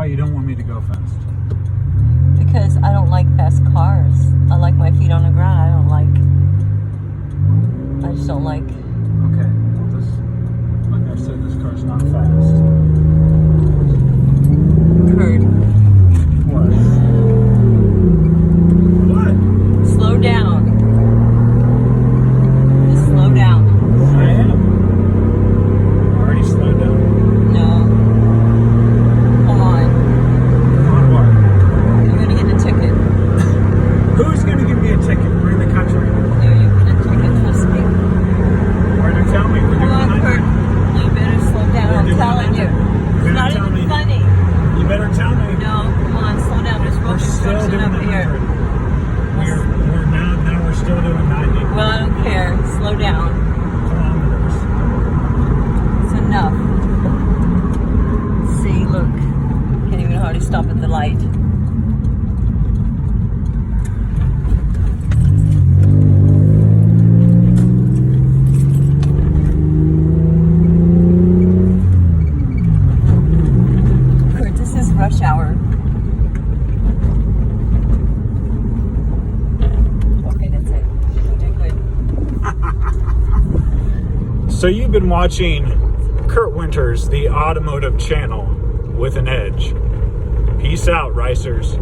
why you don't want me to go fast. Because I don't like fast cars. I like my feet on the ground. I just don't like. Okay, well this, like I said, this car's not fast. Kurt. What? What? Slow down. Just slow down. I am. Already slowed down. No. Come on. On what? You're gonna get a ticket. Who's gonna give me a ticket? We're in the country. No, you're gonna get a ticket. Trust me. Where to tell me? We're Come doing on, 100. Kurt. You better slow down. We're I'm doing telling you. 100. It's You're not gonna tell even me. funny. You better tell me. No, come on, slow down. There's road We're still construction doing up here. 100. We're now we're still doing 90 Well, I don't care. Slow down. kilometers. It's enough. See, look. Can't even hardly stop at the light. Kurt, this is rush hour. Okay, that's it. You did good. So you've been watching Kurt Winters, the automotive channel with an edge. Peace out, Ricers.